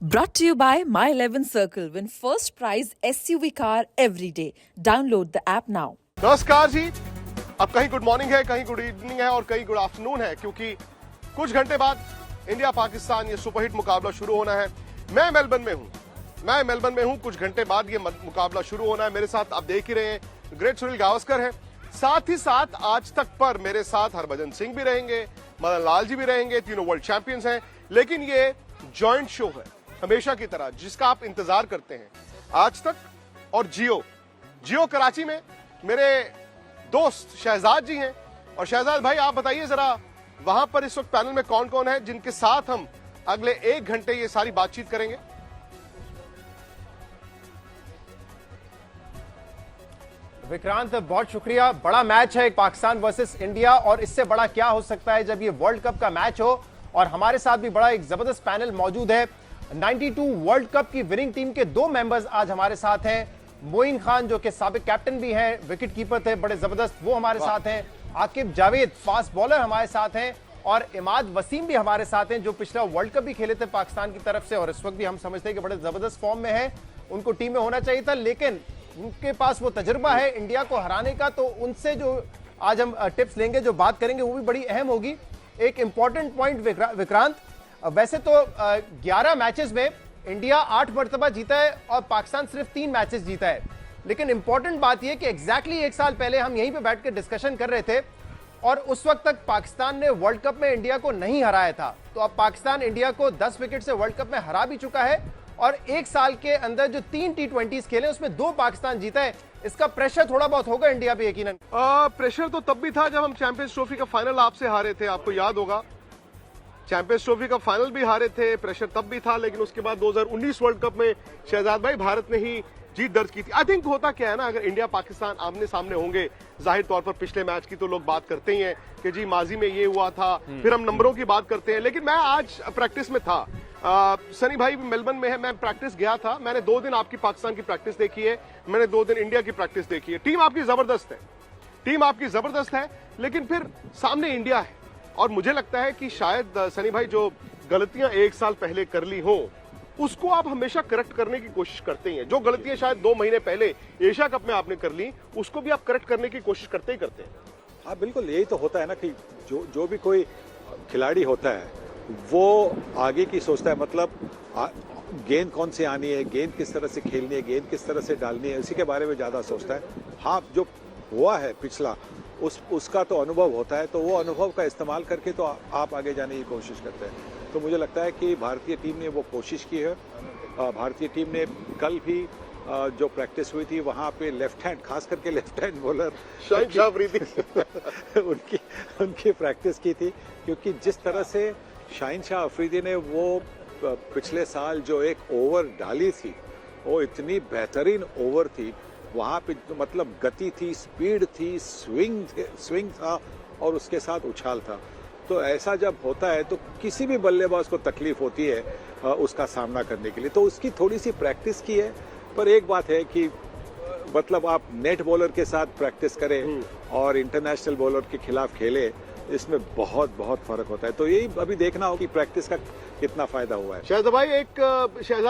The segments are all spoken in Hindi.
Brought to you by My 11 Circle. Win first prize SUV car every day. Download the app now. नमस्कार जी। अब कहीं गुड मॉर्निंग है, कहीं गुड इवनिंग है और कहीं गुड आफ्टरनून है, क्योंकि कुछ घंटे बाद इंडिया पाकिस्तान ये सुपरहिट मुकाबला शुरू होना है। मैं मेलबर्न में हूं। कुछ घंटे बाद ये मुकाबला शुरू होना है। मेरे साथ आप देख ही रहे हैं ग्रेट सुनील गावस्कर हैं, साथ ही साथ आज तक पर मेरे साथ हरभजन सिंह भी रहेंगे, मदन लाल जी भी रहेंगे, तीनों वर्ल्ड चैंपियंस हैं। लेकिन ये जॉइंट शो है हमेशा की तरह, जिसका आप इंतजार करते हैं। आज तक और जियो कराची में मेरे दोस्त शहजाद जी हैं। और शहजाद भाई, आप बताइए जरा, वहां पर इस वक्त पैनल में कौन कौन है जिनके साथ हम अगले 1 घंटे ये सारी बातचीत करेंगे? विक्रांत, बहुत शुक्रिया। बड़ा मैच है पाकिस्तान वर्सेस इंडिया, और इससे बड़ा क्या हो सकता है जब ये वर्ल्ड कप का मैच हो। और हमारे साथ भी बड़ा एक जबरदस्त पैनल मौजूद है। 92 वर्ल्ड कप की विनिंग टीम के 2 मेंबर्स आज हमारे साथ हैं। मोइन खान, जो कि साबिक कैप्टन भी हैं, विकेट कीपर थे बड़े जबरदस्त, वो हमारे साथ हैं। आकिब जावेद, फास्ट बॉलर, हमारे साथ हैं। और इमाद वसीम भी हमारे साथ हैं, जो पिछला वर्ल्ड कप भी खेले थे पाकिस्तान की तरफ से, और इस वक्त भी हम समझते हैं कि बड़े जबरदस्त फॉर्म में है। उनको टीम में होना चाहिए था, लेकिन उनके पास वो तजुर्बा है इंडिया को हराने का। तो उनसे जो आज हम टिप्स लेंगे, जो बात करेंगे, वो भी बड़ी अहम होगी। एक इंपॉर्टेंट पॉइंट विक्रांत, वैसे तो 11 मैचेस में इंडिया 8 मरतबा जीता है और पाकिस्तान सिर्फ 3 मैचेस जीता है। लेकिन इंपॉर्टेंट बात यह कि एग्जैक्टली 1 साल पहले हम यहीं पे बैठकर डिस्कशन कर रहे थे, और उस वक्त तक पाकिस्तान ने वर्ल्ड कप में इंडिया को नहीं हराया था। तो अब पाकिस्तान इंडिया को 10 विकेट से वर्ल्ड कप में हरा भी चुका है, और 1 साल के अंदर जो 3 T20s खेले उसमें 2 पाकिस्तान जीता है। इसका प्रेशर थोड़ा बहुत होगा इंडिया पे यकीनन। प्रेशर तो तब भी था जब हम चैंपियंस ट्रॉफी का फाइनल आपसे हारे थे, आपको याद होगा। चैंपियंस ट्रॉफी का फाइनल भी हारे थे, प्रेशर तब भी था। लेकिन उसके बाद 2019 वर्ल्ड कप में शहजाद भाई भारत ने ही जीत दर्ज की थी। आई थिंक होता क्या है ना, अगर इंडिया पाकिस्तान आमने सामने होंगे, जाहिर तौर पर पिछले मैच की तो लोग बात करते ही हैं कि जी माजी में ये हुआ था, फिर हम नंबरों की बात करते हैं। लेकिन मैं आज प्रैक्टिस में था, सनी भाई मेलबर्न में है, मैं प्रैक्टिस गया था। मैंने 2 दिन आपकी पाकिस्तान की प्रैक्टिस देखी है, मैंने 2 दिन इंडिया की प्रैक्टिस देखी है। टीम आपकी जबरदस्त है, लेकिन फिर सामने इंडिया है। और मुझे लगता है कि शायद सनी भाई, जो गलतियां 1 साल पहले कर ली हो, उसको आप हमेशा करेक्ट करने की कोशिश करते ही हैं। जो गलतियां शायद 2 महीने पहले एशिया कप में आपने कर ली, उसको भी आप करेक्ट करने की कोशिश करते ही करते हैं। हाँ बिल्कुल, यही तो होता है ना कि जो भी कोई खिलाड़ी होता है वो आगे की सोचता है। मतलब गेंद कौन सी आनी है, गेंद किस तरह से खेलनी है, गेंद किस तरह से डालनी है, इसी के बारे में ज़्यादा सोचता है। हाँ, जो हुआ है पिछला, उसका तो अनुभव होता है, तो वो अनुभव का इस्तेमाल करके तो आप आगे जाने की कोशिश करते हैं। तो मुझे लगता है कि भारतीय टीम ने वो कोशिश की है। भारतीय टीम ने कल भी जो प्रैक्टिस हुई थी वहाँ पे लेफ्ट हैंड, खास करके left hand bowler Shaheen Afridi उनकी प्रैक्टिस की थी, क्योंकि जिस तरह से शाहिन शाह अफरीदी ने वो पिछले साल जो एक ओवर डाली थी, वो इतनी बेहतरीन ओवर थी। वहाँ पे मतलब गति थी, स्पीड थी, स्विंग था, और उसके साथ उछाल था। तो ऐसा जब होता है तो किसी भी बल्लेबाज को तकलीफ होती है उसका सामना करने के लिए। तो उसकी थोड़ी सी प्रैक्टिस की है। पर एक बात है कि मतलब आप नेट बॉलर के साथ प्रैक्टिस करें और इंटरनेशनल बॉलर के खिलाफ खेले, इसमें बहुत फर्क होता है। तो यही अभी देखना हो कि प्रैक्टिस का कितना फायदा हुआ है। शहजाद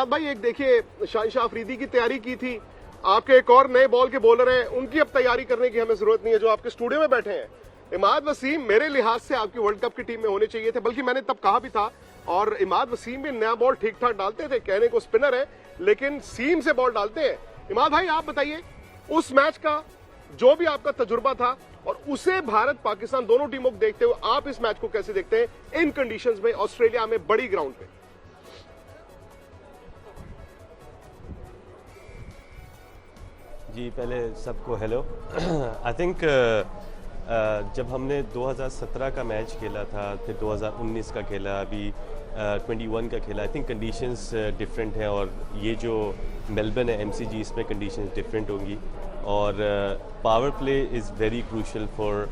भाई एक देखिए, शाहिन शाह अफरीदी की तैयारी की थी, आपके एक और नए बॉल के बॉलर हैं, उनकी अब तैयारी करने की हमें जरूरत नहीं है, जो आपके स्टूडियो में बैठे हैं। इमाद वसीम मेरे लिहाज से आपकी वर्ल्ड कप की टीम में होने चाहिए थे, बल्कि मैंने तब कहा भी था। और इमाद वसीम भी नया बॉल ठीक ठाक डालते थे, कहने को स्पिनर है लेकिन सीम से बॉल डालते हैं। इमाद भाई, आप बताइए, उस मैच का जो भी आपका तजुर्बा था, और उसे भारत पाकिस्तान दोनों टीमों को देखते हुए आप इस मैच को कैसे देखते हैं इन कंडीशंस में, ऑस्ट्रेलिया में, बड़ी ग्राउंड पे? जी, पहले सबको हेलो। आई थिंक जब हमने 2017 का मैच खेला था, फिर 2019 का खेला, अभी 21 का खेला, आई थिंक कंडीशंस डिफरेंट हैं। और ये जो मेलबर्न है MCG, इसमें कंडीशंस डिफरेंट होंगी। और power play is very crucial for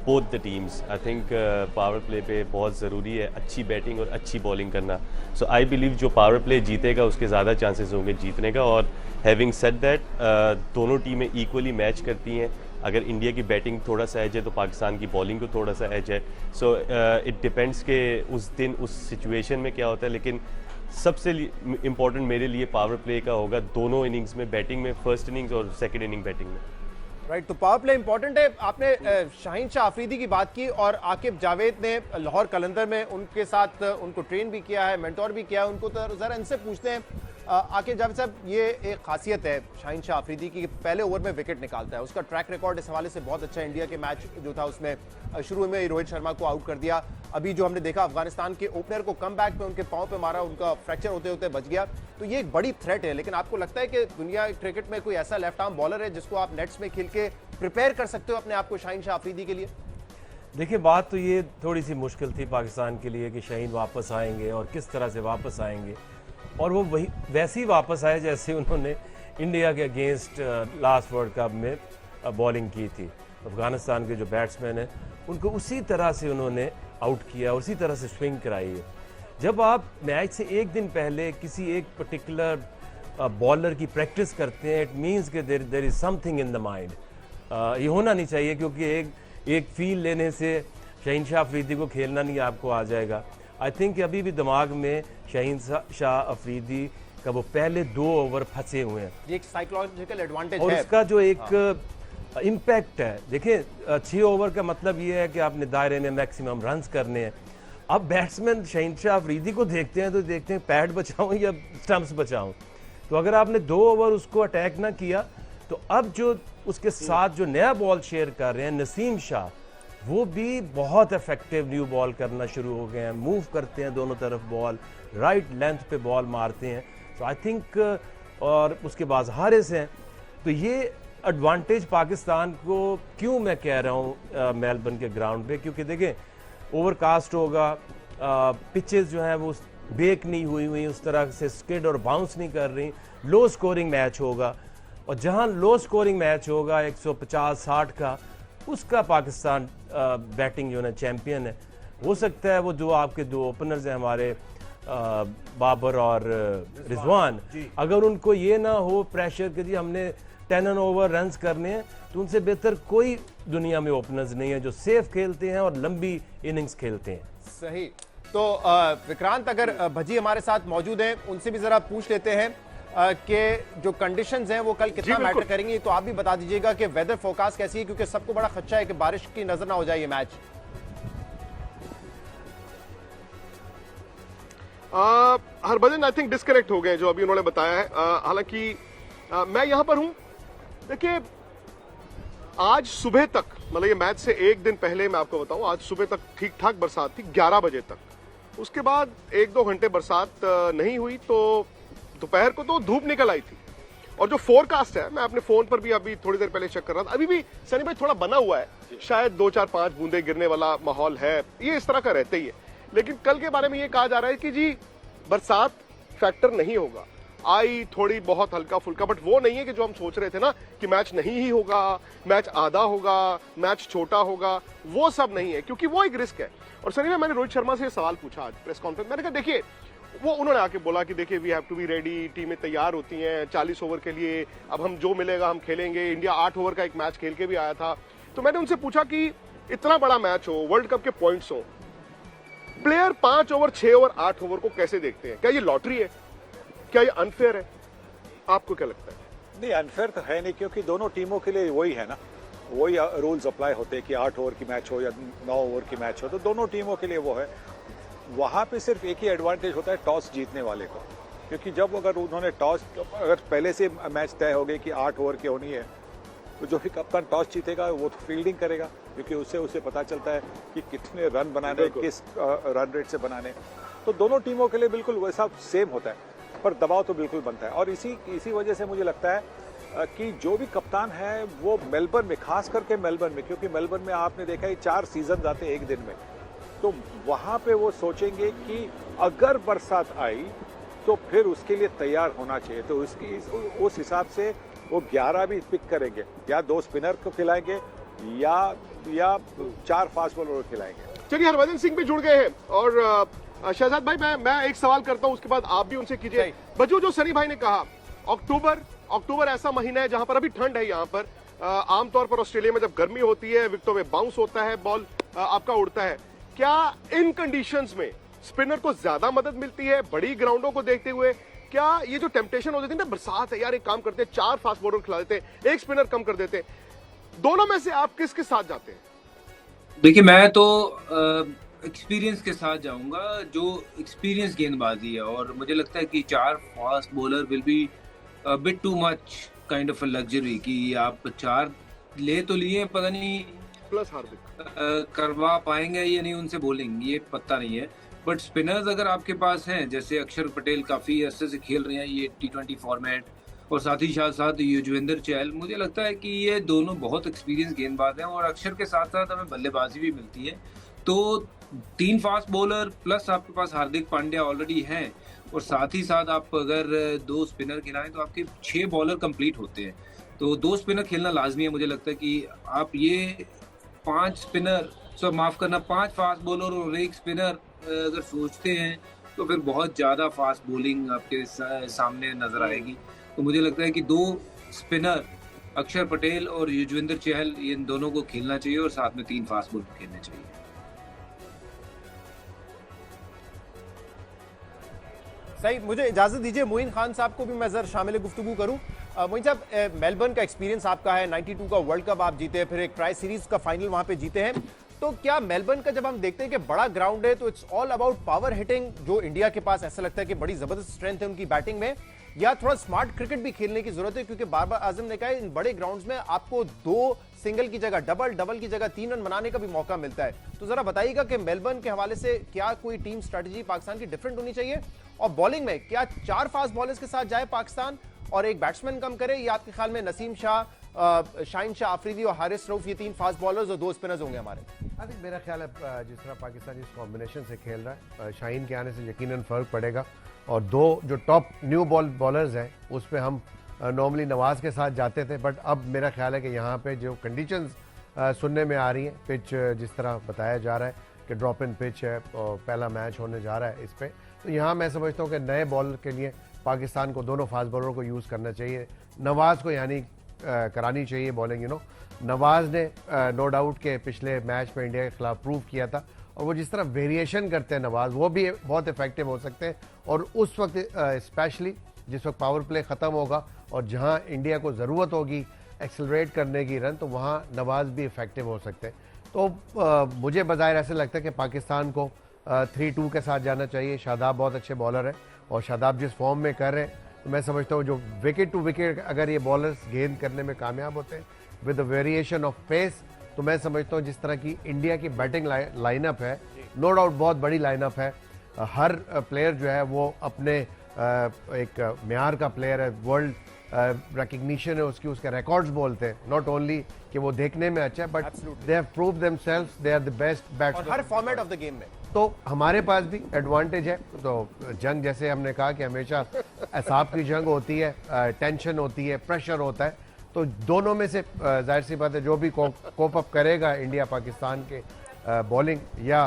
both the teams. I think power play पे बहुत ज़रूरी है अच्छी बैटिंग और अच्छी बॉलिंग करना। सो आई बिलीव जो पावर प्ले जीतेगा उसके ज़्यादा चांसेस होंगे जीतने का। और हैविंग सेड दैट, दोनों टीमें इक्वली मैच करती हैं। अगर इंडिया की बैटिंग थोड़ा सा एज है तो पाकिस्तान की बॉलिंग को थोड़ा सा एज है। सो इट डिपेंड्स के उस दिन उस सिचुएशन में क्या होता है। लेकिन सबसे इम्पोर्टेंट मेरे लिए पावर प्ले का होगा दोनों इनिंग्स में, बैटिंग में फर्स्ट इनिंग्स और सेकंड इनिंग बैटिंग में। राइट, तो पावर प्ले इंपॉर्टेंट है। आपने शाहीन शाह अफरीदी की बात की और आकिब जावेद ने लाहौर कलंदर में उनके साथ उनको ट्रेन भी किया है, मेंटोर भी किया है उनको। तो जरा इनसे पूछते हैं आकिब जावेद साहब, ये एक खासियत है शाहीन शाह अफरीदी की, पहले ओवर में विकेट निकालता है। उसका ट्रैक रिकॉर्ड इस हवाले से बहुत अच्छा है। इंडिया के मैच जो था उसमें शुरू में रोहित शर्मा को आउट कर दिया। अभी जो हमने देखा अफगानिस्तान के ओपनर को कम बैक में उनके पांव पे मारा, उनका फ्रैक्चर होते होते बच गया। तो ये एक बड़ी थ्रेट है। लेकिन आपको लगता है कि दुनिया क्रिकेट में कोई ऐसा लेफ्ट आर्म बॉलर है जिसको आप नेट्स में खेल के प्रिपेयर कर सकते हो अपने आप को शाहीन शाह अफरीदी के लिए? देखिए, बात तो ये थोड़ी सी मुश्किल थी पाकिस्तान के लिए कि शाहीन वापस आएंगे और किस तरह से वापस आएंगे, और वो वही वैसे ही वापस आए जैसे उन्होंने इंडिया के अगेंस्ट लास्ट वर्ल्ड कप में बॉलिंग की थी। अफगानिस्तान के जो बैट्समैन हैं उनको उसी तरह से उन्होंने आउट किया, उसी तरह से स्विंग कराई है। जब आप मैच से एक दिन पहले किसी एक पर्टिकुलर बॉलर की प्रैक्टिस करते हैं, इट मीन्स कि there is something in the mind. ये होना नहीं चाहिए, क्योंकि एक फील लेने से शाहीन शाह अफरीदी को खेलना नहीं आपको आ जाएगा। आई थिंक अभी भी दिमाग में शाहीन शाह अफरीदी का वो पहले 2 ओवर फंसे हुए हैं। ये एक साइकोलॉजिकल एडवांटेज और है। उसका जो एक इम्पैक्ट है, देखिए 6 ओवर का मतलब ये है कि आपने दायरे में मैक्सिमम रन्स करने हैं। अब बैट्समैन शाहीन शाह अफरीदी को देखते हैं तो देखते हैं पैड बचाऊं या स्टंप्स बचाऊं। तो अगर आपने 2 ओवर उसको अटैक ना किया, तो अब जो उसके साथ जो नया बॉल शेयर कर रहे हैं नसीम शाह, वो भी बहुत इफेक्टिव न्यू बॉल करना शुरू हो गए हैं। मूव करते हैं दोनों तरफ बॉल, राइट लेंथ पे बॉल मारते हैं। तो आई थिंक और उसके बाद हारिस हैं। तो ये एडवांटेज पाकिस्तान को क्यों मैं कह रहा हूँ मेलबर्न के ग्राउंड पे, क्योंकि देखें ओवरकास्ट होगा, पिचेस जो हैं वो बेक नहीं हुई उस तरह से स्किड और बाउंस नहीं कर रही, लो स्कोरिंग मैच होगा। और जहां लो स्कोरिंग मैच होगा 150-60 का, उसका पाकिस्तान बैटिंग जो है चैंपियन है। हो सकता है वो जो आपके 2 ओपनर्स हैं हमारे बाबर और रिजवान, अगर उनको ये ना हो प्रेशर कि जी हमने 10 ओवर रन्स करने हैं, तो उनसे बेहतर कोई दुनिया में ओपनर्स नहीं है जो सेफ खेलते हैं और लंबी इनिंग्स खेलते हैं। सही। तो विक्रांत, अगर भजी हमारे साथ मौजूद हैं, उनसे भी जरा पूछ लेते हैं कि जो कंडीशंस हैं वो कल कितना मैटर करेंगी। तो आप भी बता दीजिएगा कि वेदर फोरकास्ट कैसी है, क्योंकि सबको बड़ा खदशा है कि बारिश की नजर ना हो जाए ये match. Harbhajan I think disconnect हो गए जो अभी उन्होंने बताया है। हालांकि मैं यहां पर हूं। देखिए, आज सुबह तक, मतलब ये मैच से एक दिन पहले मैं आपको बताऊं, आज सुबह तक ठीक ठाक बरसात थी 11 बजे तक। उसके बाद 1-2 घंटे बरसात नहीं हुई, तो दोपहर को तो धूप निकल आई थी। और जो फोरकास्ट है, मैं अपने फोन पर भी अभी थोड़ी देर पहले चेक कर रहा था, अभी भी सनी भाई थोड़ा बना हुआ है, शायद 2-4-5 बूंदे गिरने वाला माहौल है। ये इस तरह का रहता ही है। लेकिन कल के बारे में ये कहा जा रहा है कि जी बरसात फैक्टर नहीं होगा, आई थोड़ी बहुत हल्का फुल्का, बट वो नहीं है कि जो हम सोच रहे थे ना कि मैच नहीं ही होगा, मैच आधा होगा, मैच छोटा होगा, वो सब नहीं है, क्योंकि वो एक रिस्क है। और सनी मैंने रोहित शर्मा से सवाल पूछा आज प्रेस कॉन्फ्रेंस, मैंने कहा देखिए, वो उन्होंने आके बोला कि देखिए we have to be ready, टीमें तैयार होती हैं 40 ओवर के लिए, अब हम जो मिलेगा हम खेलेंगे। इंडिया 8 ओवर का एक मैच खेल के भी आया था। तो मैंने उनसे पूछा कि इतना बड़ा मैच हो, वर्ल्ड कप के पॉइंट्स हो, प्लेयर 5 ओवर, 6 ओवर, 8 ओवर को कैसे देखते हैं? क्या ये लॉटरी है? क्या ये अनफेयर है? आपको क्या लगता है? नहीं, अनफेयर तो है नहीं, क्योंकि दोनों टीमों के लिए वही है ना, वही रूल्स अप्लाई होते हैं कि 8 ओवर की मैच हो या 9 ओवर की मैच हो, तो दोनों टीमों के लिए वो है। वहाँ पे सिर्फ एक ही एडवांटेज होता है टॉस जीतने वाले को, क्योंकि जब अगर उन्होंने टॉस, अगर पहले से मैच तय हो गई कि 8 ओवर की होनी है, तो जो भी कप्तान टॉस जीतेगा वो तो फील्डिंग करेगा, क्योंकि उससे उसे पता चलता है कि कितने रन बनाने, किस रन रेट से बनाने। तो दोनों टीमों के लिए बिल्कुल वैसा सेम होता है, पर दबाव तो बिल्कुल बनता है। और इसी वजह से मुझे लगता है कि जो भी कप्तान है वो मेलबर्न में, खास करके मेलबर्न में, क्योंकि मेलबर्न में आपने देखा है 4 सीजन आते हैं एक दिन में, तो वहाँ पे वो सोचेंगे कि अगर बरसात आई तो फिर उसके लिए तैयार होना चाहिए। तो उस हिसाब से वो 11 भी पिक करेंगे, या 2 स्पिनर को खिलाएंगे या 4 फास्ट बॉलर को खिलाएंगे। चलिए, हरभजन सिंह भी जुड़ गए हैं। और शहजाद भाई, मैं एक सवाल करता हूं, उसके बाद आप भी उनसे कीजिए। बजू, जो सनी भाई ने कहा, अक्टूबर ऐसा महीना है जहां पर अभी ठंड है। यहाँ पर आमतौर पर ऑस्ट्रेलिया में जब गर्मी होती है, विकेटों में बाउंस होता है, बॉल आपका उड़ता है। क्या इन कंडीशंस में स्पिनर को ज्यादा मदद मिलती है बड़ी ग्राउंडों को देखते हुए? क्या ये जो टेम्पटेशन होती थी ना, बरसात है यार, एक काम करते हैं 4 फास्ट बॉलर खिला देते हैं, एक स्पिनर कम कर देते हैं, दोनों में से आप किसके साथ जाते हैं? देखिए, मैं तो एक्सपीरियंस के साथ जाऊंगा, जो एक्सपीरियंस गेंदबाजी है, और मुझे लगता है कि 4 fast bowler will be bit too much kind of a luxury कि आप 4 ले तो लिए, पता नहीं प्लस हार्दिक करवा पाएंगे या नहीं उनसे बॉलिंग, ये पता नहीं है। बट स्पिनर्स अगर आपके पास हैं, जैसे अक्षर पटेल काफी अरसे से खेल रहे हैं ये T20 फॉर्मेट, और साथ ही साथ युजवेंद्र चहल, मुझे लगता है कि ये दोनों बहुत एक्सपीरियंस गेंदबाज हैं, और अक्षर के साथ साथ हमें बल्लेबाजी भी मिलती है। तो 3 फास्ट बॉलर प्लस आपके पास हार्दिक पांड्या ऑलरेडी हैं, और साथ ही साथ आप अगर 2 स्पिनर खिलाएं तो आपके 6 बॉलर कंप्लीट होते हैं। तो 2 स्पिनर खेलना लाजमी है। मुझे लगता है कि आप ये 5 स्पिनर, माफ करना, 5 फास्ट बॉलर और 1 स्पिनर अगर सोचते हैं तो फिर बहुत ज़्यादा फास्ट बॉलिंग आपके सामने नजर आएगी। तो मुझे लगता है कि 2 स्पिनर अक्षर पटेल और युजवेंद्र चहल, इन दोनों को खेलना चाहिए, और साथ में 3 फास्ट बॉलर खेलने चाहिए। सही, मुझे इजाजत दीजिए मोइन खान साहब को भी मैं जरा शामिल गुफ्तगू करूं। मोइन साहब, मेलबर्न का एक्सपीरियंस आपका है, 92 का वर्ल्ड कप आप जीते, फिर एक ट्राई सीरीज का फाइनल वहां पे जीते हैं। तो क्या मेलबर्न का जब हम देखते हैं कि बड़ा ग्राउंड है तो it's all about power hitting, जो इंडिया के पास ऐसा लगता है कि बड़ी जबरदस्त स्ट्रेंथ है उनकी बैटिंग में, या थोड़ा स्मार्ट क्रिकेट भी खेलने की जरूरत है? क्योंकि बार-बार आजम ने कहा इन बड़े ग्राउंड्स में आपको 2 सिंगल की जगह डबल, डबल की जगह 3 रन बनाने का भी मौका मिलता है। तो जरा बताइएगा कि मेलबर्न के हवाले से क्या कोई टीम स्ट्रेटजी पाकिस्तान की डिफरेंट होनी चाहिए, और बॉलिंग में क्या 4 फास्ट बॉलर्स के साथ जाए पाकिस्तान और एक बैट्समैन कम करे, या आपके ख्याल में नसीम शाह, शाहीन शाह आफरीदी और हारिस रऊफ, ये 3 फास्ट बॉलर्स और 2 स्पिनर्स होंगे हमारे? आई थिंक मेरा ख्याल है जिस तरह पाकिस्तान इस कॉम्बिनेशन से खेल रहा है, शाहीन के आने से यकीनन फ़र्क पड़ेगा, और 2 जो टॉप न्यू बॉलर्स हैं उस पर हम नॉर्मली नवाज के साथ जाते थे, बट अब मेरा ख्याल है कि यहाँ पे जो कंडीशंस सुनने में आ रही हैं, पिच जिस तरह बताया जा रहा है कि ड्रॉप इन पिच है और पहला मैच होने जा रहा है इस पर, तो यहाँ मैं समझता हूँ कि नए बॉलर के लिए पाकिस्तान को दोनों फास्ट बॉलरों को यूज़ करना चाहिए, नवाज को यानी करानी चाहिए बॉलिंग। नवाज ने नो डाउट के पिछले मैच में इंडिया के खिलाफ प्रूव किया था, और वो जिस तरह वेरिएशन करते हैं नवाज, वो भी बहुत इफेक्टिव हो सकते हैं, और उस वक्त स्पेशली जिस वक्त पावर प्ले ख़त्म होगा और जहां इंडिया को ज़रूरत होगी एक्सेलरेट करने की रन, तो वहां नवाज भी इफेक्टिव हो सकते हैं। तो मुझे बज़ाहिर ऐसे लगता है कि पाकिस्तान को 3-2 के साथ जाना चाहिए। शादाब बहुत अच्छे बॉलर हैं, और शादाब जिस फॉर्म में कर रहे हैं, तो मैं समझता हूँ जो विकेट टू विकेट अगर ये बॉलर्स गेंद करने में कामयाब होते हैं with the variation of pace, तो मैं समझता हूँ जिस तरह की इंडिया की बैटिंग लाइनअप है, नो डाउट बहुत बड़ी लाइनअप है, हर प्लेयर जो है वो अपने एक म्यार का प्लेयर है, वर्ल्ड रिकग्निशन है उसकी, उसके रिकॉर्ड्स बोलते हैं, नॉट ओनली कि वो देखने में अच्छा है, but they have prove themselves, they are the best batsman हर फॉर्मेट ऑफ द गेम में। तो हमारे पास भी एडवांटेज है। तो जंग, जैसे हमने कहा कि हमेशा असाब की जंग होती है, टेंशन होती है, प्रेशर होता है, तो दोनों में से जाहिर सी बात है जो भी कोप अप करेगा इंडिया पाकिस्तान के बॉलिंग या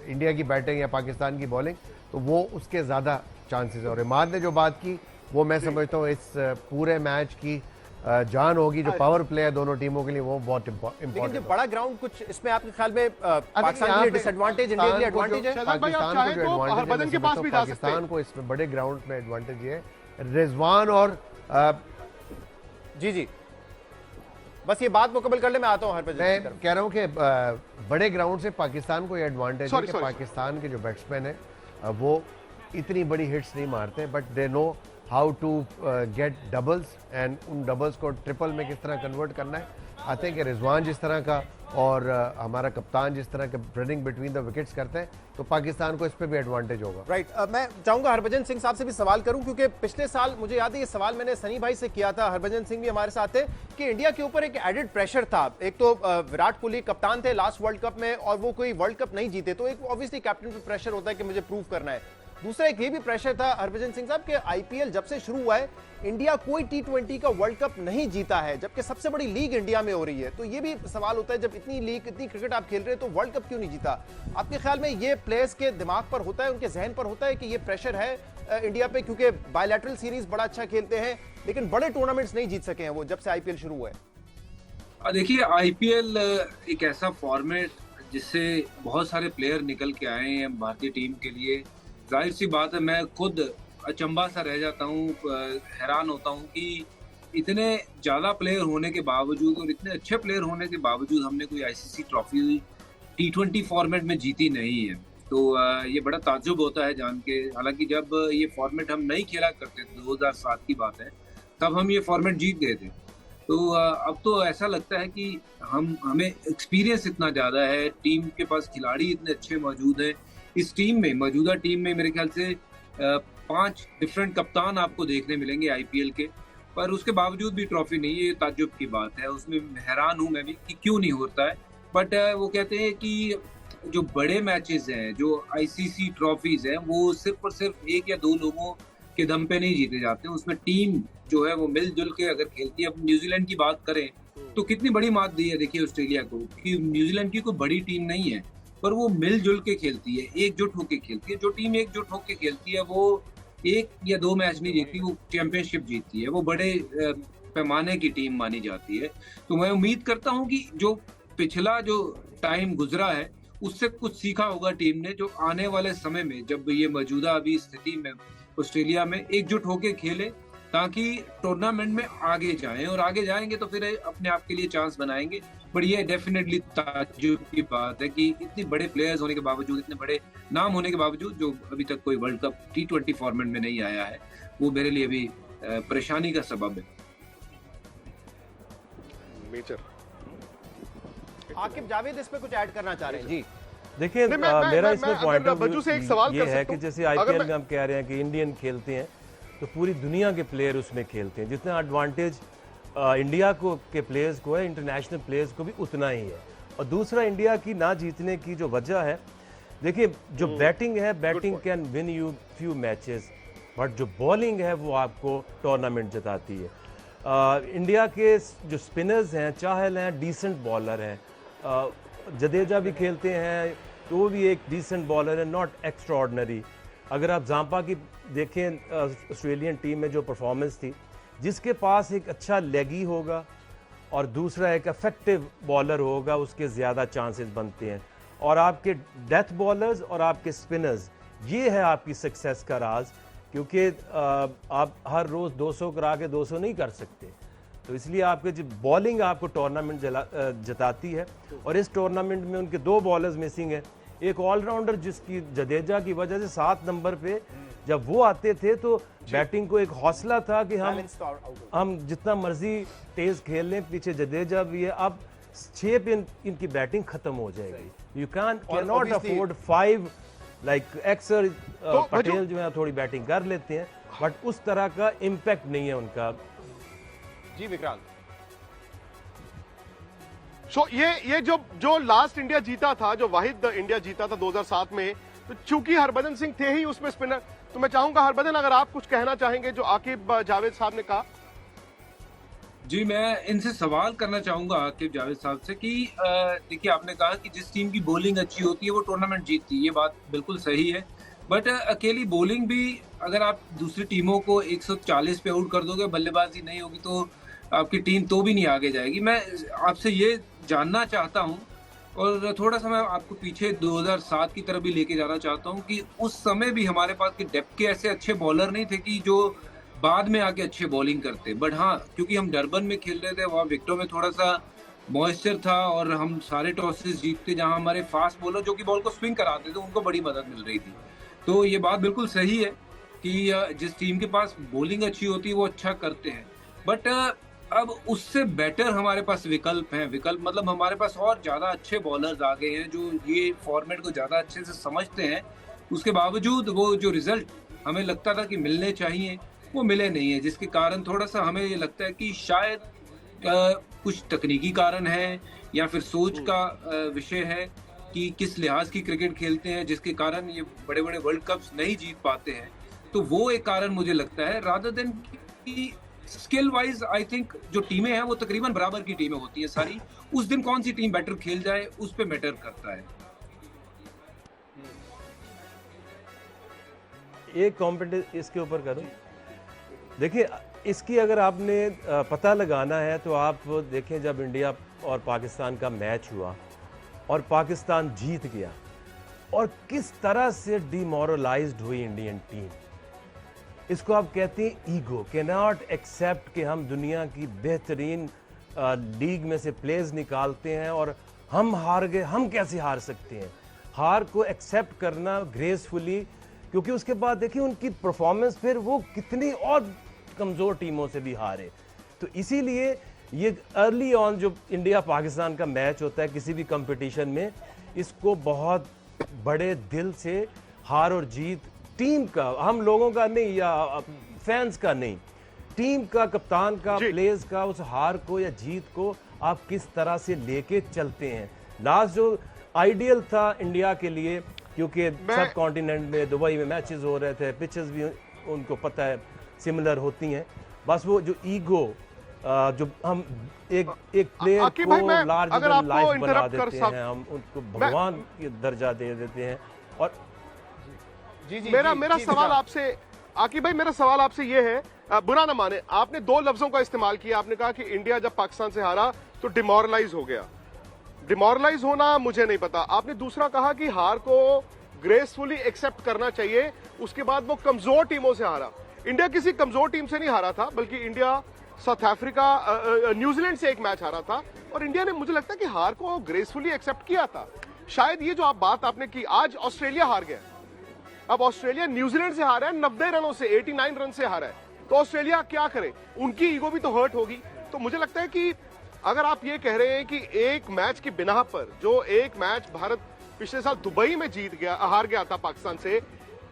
इंडिया की बैटिंग या पाकिस्तान की बॉलिंग, तो वो उसके ज़्यादा चांसेस है। और इमाद ने जो बात की वो मैं समझता हूँ इस पूरे मैच की जान होगी, जो पावर प्ले है दोनों टीमों के लिए वो बहुत लेकिन जो इंपॉर्टेंट। बड़ा ग्राउंड, कुछ इसमें आपके ख्याल में पाकिस्तान के लिए डिसएडवांटेज, इंडिया के लिए एडवांटेज है? पाकिस्तान को जो एडवांटेज है, पाकिस्तान को इसमें बड़े ग्राउंड में एडवांटेज है, रिजवान और जी बस ये बात मुकम्मल कर ले, मैं आता हूँ हरभजन। मैं कह रहा हूँ कि बड़े ग्राउंड से पाकिस्तान को ये एडवांटेज है कि पाकिस्तान के जो बैट्समैन है वो इतनी बड़ी हिट्स नहीं मारते, but they know how to get doubles, and उन डबल्स को ट्रिपल में किस तरह कन्वर्ट करना है। आते हैं कि रिजवान जिस तरह का और हमारा कप्तान जिस तरह के रनिंग बिटवीन द विकेट्स करते हैं, तो पाकिस्तान को इस पे भी एडवांटेज होगा। राइट, मैं चाहूंगा हरभजन सिंह साहब से भी सवाल करूं, क्योंकि पिछले साल मुझे याद है ये सवाल मैंने सनी भाई से किया था, हरभजन सिंह भी हमारे साथ थे, कि इंडिया के ऊपर एक एडेड प्रेशर था। एक तो विराट कोहली कप्तान थे लास्ट वर्ल्ड कप में, और वो कोई वर्ल्ड कप नहीं जीते, तो एक ऑब्वियसली कैप्टन पे प्रेशर होता है कि मुझे प्रूव करना है। दूसरा एक ये भी प्रेशर था हरभजन सिंह साहब कि आईपीएल जब से शुरू हुआ है इंडिया कोई T20 का वर्ल्ड कप नहीं जीता है, जबकि सबसे बड़ी लीग इंडिया में हो रही है। तो ये भी सवाल होता है, जब इतनी लीग, इतनी क्रिकेट आप खेल रहे हैं, तो वर्ल्ड कप क्यों नहीं जीता? आपके ख्याल में ये प्लेयर्स के दिमाग पर होता है, उनके जहन पर होता है कि ये प्रेशर है इंडिया पे, क्योंकि बायलैटरल सीरीज बड़ा अच्छा खेलते हैं लेकिन बड़े टूर्नामेंट्स नहीं जीत सके हैं वो जब से आईपीएल शुरू हुआ है? देखिए, आईपीएल एक ऐसा फॉर्मेट जिससे बहुत सारे प्लेयर निकल के आए हैं भारतीय टीम के लिए। जाहिर सी बात है, मैं खुद अचंभा सा रह जाता हूँ, हैरान होता हूँ कि इतने ज़्यादा प्लेयर होने के बावजूद और इतने अच्छे प्लेयर होने के बावजूद हमने कोई आईसीसी ट्रॉफी T20 फॉर्मेट में जीती नहीं है। तो ये बड़ा ताज्जुब होता है जान के। हालांकि जब ये फॉर्मेट हम नहीं खेला करते थे, 2007 की बात है, तब हम ये फॉर्मेट जीत गए थे। तो अब तो ऐसा लगता है कि हमें एक्सपीरियंस इतना ज़्यादा है, टीम के पास खिलाड़ी इतने अच्छे मौजूद हैं। इस टीम में, मौजूदा टीम में मेरे ख्याल से 5 डिफरेंट कप्तान आपको देखने मिलेंगे आईपीएल के, पर उसके बावजूद भी ट्रॉफी नहीं है। ये ताज्जुब की बात है, उसमें हैरान हूँ मैं भी कि क्यों नहीं होता है। बट वो कहते हैं कि जो बड़े मैचेस हैं, जो आईसीसी ट्रॉफीज हैं, वो सिर्फ और सिर्फ 1 या 2 लोगों के दम पे नहीं जीते जाते हैं। उसमें टीम जो है वो मिलजुल के अगर खेलती है। अब न्यूजीलैंड की बात करें तो कितनी बड़ी मात दी है देखिए ऑस्ट्रेलिया को, कि न्यूजीलैंड की कोई बड़ी टीम नहीं है, पर वो मिलजुल के खेलती है, एकजुट होकर खेलती है। जो टीम एकजुट होकर खेलती है वो 1 या 2 मैच नहीं जीतती, वो चैंपियनशिप जीतती है, वो बड़े पैमाने की टीम मानी जाती है। तो मैं उम्मीद करता हूँ कि जो पिछला जो टाइम गुजरा है उससे कुछ सीखा होगा टीम ने, जो आने वाले समय में जब ये मौजूदा अभी स्थिति में ऑस्ट्रेलिया में एकजुट होकर खेले, ताकि टूर्नामेंट में आगे जाएं, और आगे जाएंगे तो फिर अपने आप के लिए चांस बनाएंगे। बट ये डेफिनेटली ताज्जुब की बात है कि इतने बड़े प्लेयर्स होने के बावजूद, इतने बड़े नाम होने के बावजूद, जो अभी तक कोई वर्ल्ड कप T20 फॉर्मेट में नहीं आया है, वो मेरे लिए भी परेशानी का सबब है। मेजर आकिब जावेद इस पे कुछ ऐड करना चाह रहे हैं? जी देखिए, मेरा इसमें पॉइंट बज्जू से एक सवाल ये कर है सकता कि हूं? जैसे अगर आईपीएल मैं- में हम कह रहे हैं कि इंडियन खेलते हैं तो पूरी दुनिया के प्लेयर उसमें खेलते हैं। जितना एडवांटेज इंडिया को के प्लेयर्स को है, इंटरनेशनल प्लेयर्स को भी उतना ही है। और दूसरा, इंडिया की ना जीतने की जो वजह है, देखिए जो बैटिंग है, batting can win you few matches, but जो बॉलिंग है वो आपको टूर्नामेंट जिताती है। इंडिया के जो स्पिनर्स हैं, चाहल हैं, डिसेंट बॉलर हैं, जडेजा भी खेलते हैं तो वो भी एक डिसेंट बॉलर है, नॉट एक्स्ट्राऑर्डिनरी। अगर आप जांपा की देखें ऑस्ट्रेलियन टीम में जो परफॉर्मेंस थी, जिसके पास एक अच्छा लेगी होगा और दूसरा एक इफेक्टिव बॉलर होगा, उसके ज़्यादा चांसेस बनते हैं। और आपके डेथ बॉलर्स और आपके स्पिनर्स, ये है आपकी सक्सेस का राज, क्योंकि आप हर रोज़ 200 करा के 200 नहीं कर सकते। तो इसलिए आपके जो बॉलिंग आपको टूर्नामेंट जताती है। और इस टूर्नामेंट में उनके 2 बॉलर्स मिसिंग हैं, एक ऑलराउंडर जिसकी जडेजा की वजह से 7 नंबर पे जब वो आते थे तो बैटिंग को एक हौसला था कि हम जितना मर्जी तेज खेल लें, पीछे जडेजा भी है। अब 6 पे इनकी बैटिंग खत्म हो जाएगी। You can not afford 5 like Axar Patel जो है थोड़ी बैटिंग कर लेते हैं, बट उस तरह का इम्पैक्ट नहीं है उनका। जी विक्रांत, सो ये जो लास्ट इंडिया जीता था, जो वाहिद इंडिया जीता था 2007 में, तो चूंकि हरभजन सिंह थे ही उसमें स्पिनर, तो मैं चाहूंगा हरभजन अगर आप कुछ कहना चाहेंगे जो आकिब जावेद साहब ने कहा। जी, मैं इनसे सवाल करना चाहूंगा आकिब जावेद साहब से कि देखिए, आपने कहा कि जिस टीम की बॉलिंग अच्छी होती है वो टूर्नामेंट जीतती है, ये बात बिल्कुल सही है। बट अकेली बॉलिंग भी, अगर आप दूसरी टीमों को 140 पे आउट कर दोगे, बल्लेबाजी नहीं होगी, तो आपकी टीम तो भी नहीं आगे जाएगी। मैं आपसे ये जानना चाहता हूँ, और थोड़ा सा मैं आपको पीछे 2007 की तरफ भी लेके जाना चाहता हूँ, कि उस समय भी हमारे पास के डेप्थ के ऐसे अच्छे बॉलर नहीं थे कि जो बाद में आके अच्छे बॉलिंग करते। बट हाँ, क्योंकि हम डरबन में खेल रहे थे, वहाँ विकेटों में थोड़ा सा मॉइस्चर था और हम सारे टॉसेस जीतते, जहाँ हमारे फास्ट बॉलर जो कि बॉल को स्विंग कराते थे उनको बड़ी मदद मिल रही थी। तो ये बात बिल्कुल सही है कि जिस टीम के पास बॉलिंग अच्छी होती है वो अच्छा करते हैं। बट अब उससे बेटर हमारे पास विकल्प हैं। विकल्प मतलब हमारे पास और ज़्यादा अच्छे बॉलर्स आ गए हैं जो ये फॉर्मेट को ज़्यादा अच्छे से समझते हैं। उसके बावजूद वो जो रिजल्ट हमें लगता था कि मिलने चाहिए वो मिले नहीं है, जिसके कारण थोड़ा सा हमें ये लगता है कि शायद कुछ तकनीकी कारण है या फिर सोच का विषय है कि किस लिहाज की क्रिकेट खेलते हैं, जिसके कारण ये बड़े बड़े वर्ल्ड कप्स नहीं जीत पाते हैं। तो वो एक कारण मुझे लगता है, रादर देन कि स्किल वाइज आई थिंक जो टीमें हैं वो तकरीबन बराबर की टीमें होती हैं सारी। उस दिन कौन सी टीम बेटर खेल जाए उस पे मैटर करता है। एक कॉम्पिटिशन इसके ऊपर करूं, देखिए इसकी अगर आपने पता लगाना है तो आप देखें, जब इंडिया और पाकिस्तान का मैच हुआ और पाकिस्तान जीत गया, और किस तरह से डिमोरलाइज्ड हुई इंडियन टीम। इसको आप कहते हैं ईगो, कैनॉट एक्सेप्ट कि हम दुनिया की बेहतरीन लीग में से प्लेयर्स निकालते हैं और हम हार गए, हम कैसे हार सकते हैं। हार को एक्सेप्ट करना ग्रेसफुली, क्योंकि उसके बाद देखिए उनकी परफॉर्मेंस, फिर वो कितनी और कमज़ोर टीमों से भी हारे। तो इसीलिए ये अर्ली ऑन जो इंडिया पाकिस्तान का मैच होता है किसी भी कंपटीशन में, इसको बहुत बड़े दिल से हार और जीत टीम का, हम लोगों का नहीं या फैंस का नहीं, टीम का, कप्तान का, प्लेयर्स का, उस हार को या जीत को आप किस तरह से लेके चलते हैं। लास्ट जो आइडियल था इंडिया के लिए, क्योंकि सब कॉन्टिनेंट में दुबई में मैचेस हो रहे थे, पिचेस भी उनको पता है सिमिलर होती हैं, बस वो जो ईगो जो हम एक प्लेयर को लार्जर देन लाइफ बना देते हैं, हम उनको भगवान के दर्जा दे देते हैं। और मेरा सवाल आपसे, आकिब भाई, मेरा सवाल आपसे ये है, बुरा ना माने, आपने दो लफ्जों का इस्तेमाल किया। आपने कहा कि इंडिया जब पाकिस्तान से हारा तो डिमोरलाइज हो गया। डिमोरलाइज होना मुझे नहीं पता। आपने दूसरा कहा कि हार को ग्रेसफुली एक्सेप्ट करना चाहिए, उसके बाद वो कमजोर टीमों से हारा। इंडिया किसी कमजोर टीम से नहीं हारा था, बल्कि इंडिया साउथ अफ्रीका, न्यूजीलैंड से एक मैच हारा था, और इंडिया ने, मुझे लगता है कि हार को ग्रेसफुली एक्सेप्ट किया था। शायद ये जो आप बात आपने की, आज ऑस्ट्रेलिया हार गया, अब ऑस्ट्रेलिया न्यूजीलैंड से हारा है 90 रनों से, 89 रन से हारा है, तो ऑस्ट्रेलिया क्या करे, उनकी ईगो भी तो हर्ट होगी। तो मुझे लगता है कि अगर आप ये कह रहे हैं कि एक मैच की बिना पर, जो एक मैच भारत पिछले साल दुबई में हार गया था पाकिस्तान से,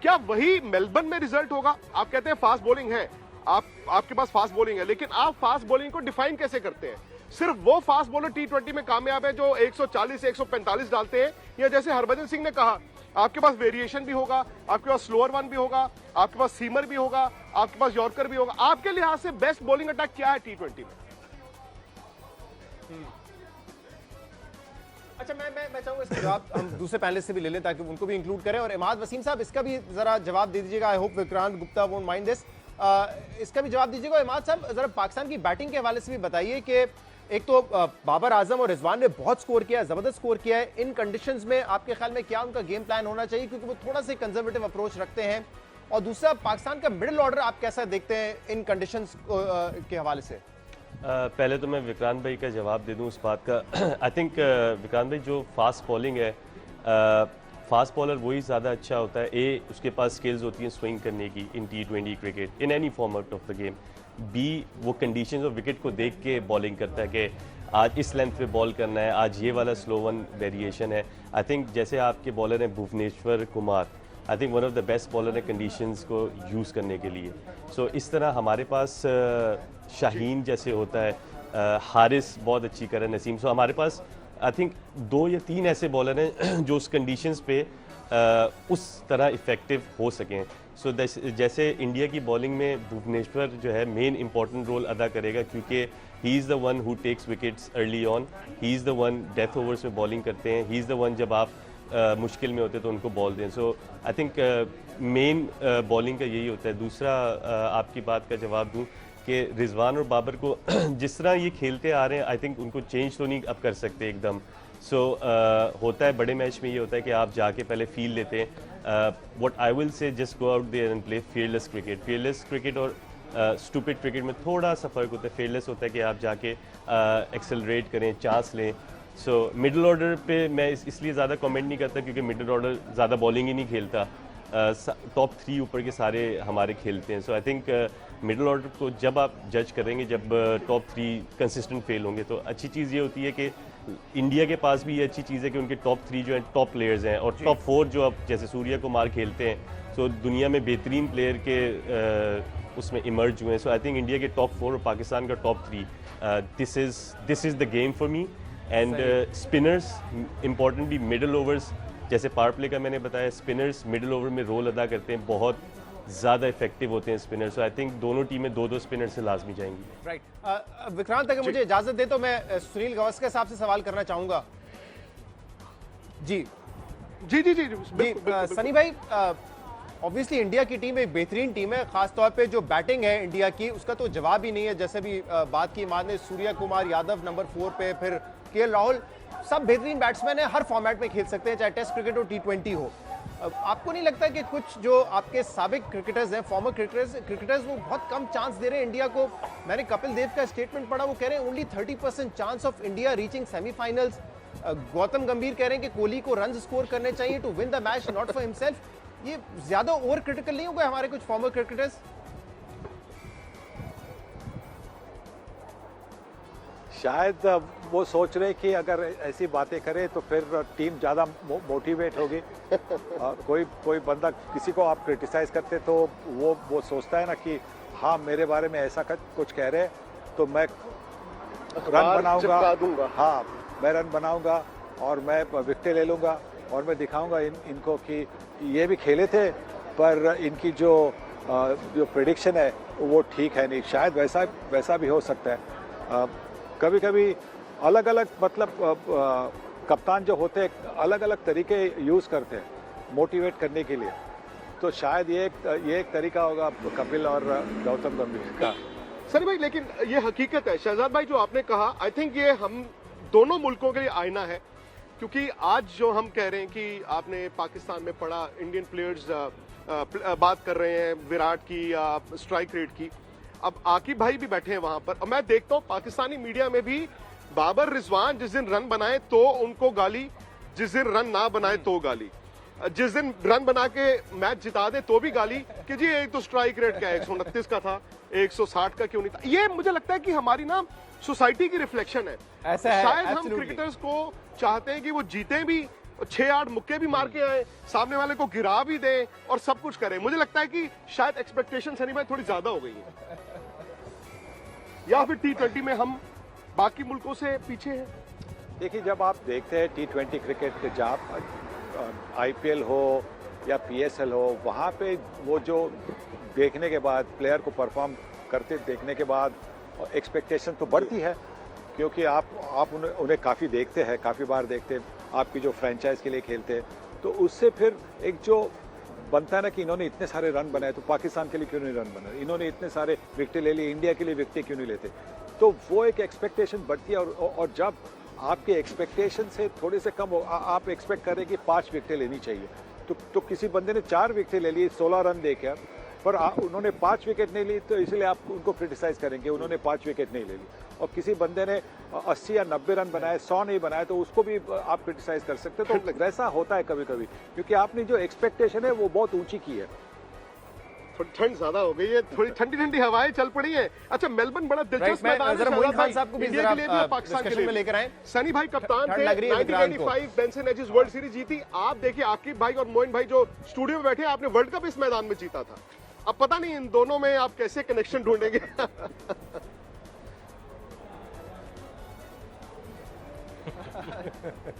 क्या वही मेलबर्न में रिजल्ट होगा? आप कहते हैं फास्ट बॉलिंग है, आपके पास फास्ट बॉलिंग है, लेकिन आप फास्ट बॉलिंग को डिफाइन कैसे करते हैं? सिर्फ वो फास्ट बॉलर T20 में कामयाब है जो 140 से 145 डालते हैं, या जैसे हरभजन सिंह ने कहा, आपके पास वेरिएशन भी होगा, आपके पास स्लोअर वन भी होगा, आपके पास सीमर भी होगा, आपके पास यॉर्कर भी होगा। आपके लिहाज से बेस्ट बॉलिंग अटैक क्या है T20 में? अच्छा, मैं चाहूंगा इसका जवाब हम दूसरे पैनलिस्ट से भी ले लें ताकि उनको भी इंक्लूड करें। और इमाद वसीम साहब, इसका भी जरा जवाब दे दीजिएगा। I hope Vikrant Gupta won't mind this. इसका भी जवाब दीजिएगा। इमाद साहब, जरा पाकिस्तान की बैटिंग के हवाले से भी बताइए कि एक तो बाबर आजम और रिजवान ने बहुत स्कोर किया है, जबरदस्त स्कोर किया है। इन कंडीशंस में आपके ख्याल में क्या उनका गेम प्लान होना चाहिए, क्योंकि वो थोड़ा सा कंजर्वेटिव अप्रोच रखते हैं? और दूसरा, पाकिस्तान का मिडिल ऑर्डर आप कैसा देखते हैं इन कंडीशंस के हवाले से? पहले तो मैं विक्रांत भाई का जवाब दे दूं उस बात का। आई थिंक विक्रांत भाई, जो फास्ट बॉलिंग है, फास्ट बॉलर वही ज़्यादा अच्छा होता है। ए, उसके पास स्किल्स होती हैं स्विंग करने की in T20 cricket, in any format of the game. बी, वो कंडीशंस और विकेट को देख के बॉलिंग करता है कि आज इस लेंथ पे बॉल करना है, आज ये वाला स्लो वन वेरिएशन है। आई थिंक जैसे आपके बॉलर हैं Bhuvneshwar Kumar, I think one of the best bowler है कंडीशंस को यूज़ करने के लिए। सो इस तरह हमारे पास शाहीन जैसे होता है, हारिस बहुत अच्छी करे, नसीम। सो हमारे पास आई थिंक 2 या 3 ऐसे बॉलर हैं जो उस कंडीशंस पे उस तरह इफ़ेक्टिव हो सकें। सो जैसे इंडिया की बॉलिंग में भुवनेश्वर जो है मेन इंपॉर्टेंट रोल अदा करेगा, क्योंकि he is the one who takes wickets early on, he is the one death overs में बॉलिंग करते हैं, ही इज़ द वन जब आप मुश्किल में होते तो उनको बॉल दें। सो आई थिंक मेन बॉलिंग का यही होता है। दूसरा, आपकी बात का जवाब दूं कि रिजवान और बाबर को जिस तरह ये खेलते आ रहे हैं, आई थिंक उनको चेंज तो नहीं अब कर सकते एकदम। सो होता है बड़े मैच में ये होता है कि आप जाके पहले फील लेते हैं। What I will say, just go out there and play fearless cricket. fearless cricket और स्टूपिड क्रिकेट में थोड़ा सा फ़र्क होता है। fearless होता है कि आप जाके एक्सेलरेट करें, चांस लें। सो मिडिल ऑर्डर पे मैं इसलिए ज़्यादा कमेंट नहीं करता क्योंकि मिडिल ऑर्डर ज़्यादा बॉलिंग ही नहीं खेलता, टॉप 3 ऊपर के सारे हमारे खेलते हैं। सो आई थिंक मिडिल ऑर्डर को जब आप जज करेंगे, जब टॉप 3 कंसिस्टेंट फेल होंगे, तो अच्छी चीज़ ये होती है कि इंडिया के पास भी ये अच्छी चीज़ है कि उनके टॉप 3 जो हैं टॉप प्लेयर्स हैं, और टॉप 4 जो अब जैसे सूर्या कुमार खेलते हैं, सो दुनिया में बेहतरीन प्लेयर के उसमें इमर्ज हुए हैं। सो आई थिंक इंडिया के टॉप 4 और पाकिस्तान का top 3, this is the game for me. And spinners, importantly middle overs, जैसे पावर प्ले का मैंने बताया, स्पिनर्स मिडिल ओवर में रोल अदा करते हैं, बहुत ज़्यादा इफेक्टिव होते हैं स्पिनर। सो आई थिंक दोनों टीमें 2-2 स्पिनर से लाजमी जाएंगी। राइट। विक्रांत, अगर मुझे इजाजत दे तो मैं सुनील गावस्कर साहब से सवाल करना चाहूंगा। जी जी जी जी, सनी भाई, ऑब्वियसली इंडिया की टीम एक बेहतरीन टीम है, खासतौर पे जो बैटिंग है इंडिया की उसका तो जवाब ही नहीं है। जैसे भी बात की इमाद ने, सूर्या कुमार यादव नंबर 4 पे, फिर KL राहुल। सब बेहतरीन बैट्समैन है, हर फॉर्मेट में खेल सकते हैं, चाहे टेस्ट क्रिकेट हो, T20 हो। आपको नहीं लगता कि कुछ जो आपके साबिक क्रिकेटर्स हैं, फॉर्मर क्रिकेटर्स वो बहुत कम चांस दे रहे हैं इंडिया को? मैंने कपिल देव का स्टेटमेंट पढ़ा, वो कह रहे हैं only 30% chance of India reaching semifinals. Gautam गंभीर कह रहे हैं कि कोहली को रन स्कोर करने चाहिए to win the match, not for himself. ये ज्यादा ओवर क्रिटिकल नहीं हो गए हमारे कुछ फॉर्मर क्रिकेटर्स? शायद वो सोच रहे कि अगर ऐसी बातें करें तो फिर टीम ज़्यादा मोटिवेट होगी। कोई बंदा किसी को आप क्रिटिसाइज करते तो वो सोचता है ना कि हाँ मेरे बारे में ऐसा कुछ कह रहे हैं तो मैं रन बनाऊंगा, हाँ मैं रन बनाऊंगा और मैं विकेट ले लूँगा और मैं दिखाऊंगा इनको कि ये भी खेले थे पर इनकी जो प्रेडिक्शन है वो ठीक है नहीं। शायद वैसा भी हो सकता है। कभी कभी अलग अलग मतलब कप्तान जो होते हैं अलग अलग तरीके यूज़ करते हैं मोटिवेट करने के लिए, तो शायद ये एक तरीका होगा कपिल और गौतम गंभीर का। सनी भाई लेकिन ये हकीकत है, शहजाद भाई जो आपने कहा, आई थिंक ये हम दोनों मुल्कों के लिए आईना है, क्योंकि आज जो हम कह रहे हैं कि आपने पाकिस्तान में पढ़ा, इंडियन प्लेयर्स बात कर रहे हैं विराट की या स्ट्राइक रेट की, अब आकिब भाई भी बैठे हैं वहां पर, और मैं देखता हूं पाकिस्तानी मीडिया में भी बाबर रिजवान जिस दिन रन बनाए तो उनको गाली, जिस दिन रन ना बनाए तो गाली, जिस दिन रन बना के मैच जिता दे तो भी गाली कि जी एक तो स्ट्राइक रेट क्या 129 का था, 160 का क्यों नहीं था। ये मुझे लगता है कि हमारी ना सोसाइटी की रिफ्लेक्शन है। ऐसा है, शायद हम absolutely। क्रिकेटर्स को चाहते हैं कि वो जीते भी, 6-8 मुक्के भी मार के आए, सामने वाले को गिरा भी दें और सब कुछ करें। मुझे लगता है कि शायद एक्सपेक्टेशन सनी भाई थोड़ी ज्यादा हो गई है, या फिर T20 में हम बाकी मुल्कों से पीछे हैं। देखिए जब आप देखते हैं T20 क्रिकेट, जहाँ IPL हो या PSL हो, वहाँ पे वो जो देखने के बाद प्लेयर को परफॉर्म करते देखने के बाद एक्सपेक्टेशन तो बढ़ती है, क्योंकि आप उन्हें काफ़ी देखते हैं, काफ़ी बार देखते हैं, आपकी जो फ्रेंचाइज के लिए खेलते हैं, तो उससे फिर एक जो बनता है ना कि इन्होंने इतने सारे रन बनाए तो पाकिस्तान के लिए क्यों नहीं रन बनाए, इन्होंने इतने सारे विकेट ले लिए, इंडिया के लिए विकेट क्यों नहीं लेते, तो वो एक एक्सपेक्टेशन बढ़ती है। और जब आपके एक्सपेक्टेशन से थोड़े से कम हो, आप एक्सपेक्ट करें कि 5 विकेटें लेनी चाहिए, तो किसी बंदे ने 4 विकेटें ले ली 16 रन देकर, पर उन्होंने 5 विकेट नहीं ली, तो इसलिए आप उनको क्रिटिसाइज करेंगे उन्होंने 5 विकेट नहीं ले ली। और किसी बंदे ने 80 या 90 रन बनाए, 100 नहीं बनाए, तो उसको भी आप क्रिटिसाइज कर सकते हैं। तो वैसा होता है कभी कभी, क्योंकि आपने जो एक्सपेक्टेशन है वो बहुत ऊंची की है। थोड़ी ठंड ज्यादा हो गई है, थोड़ी ठंडी ठंडी हवाएं चल पड़ी हैं। अच्छा, मेलबर्न बड़ा दिलचस्प मैदान है, मोइन खान साहब को भी इंडिया के लिए भी और पाकिस्तान के लिए लेकर आए। सनी भाई कप्तान ठंड थे, लग रही है 1995 बेंसन एजिस वर्ल्ड सीरीज जीती। आप देखिए आकिब भाई और मोइन भाई जो स्टूडियो में बैठे, आपने वर्ल्ड कप इस मैदान में जीता था। अब पता नहीं इन दोनों में आप कैसे कनेक्शन ढूंढेंगे।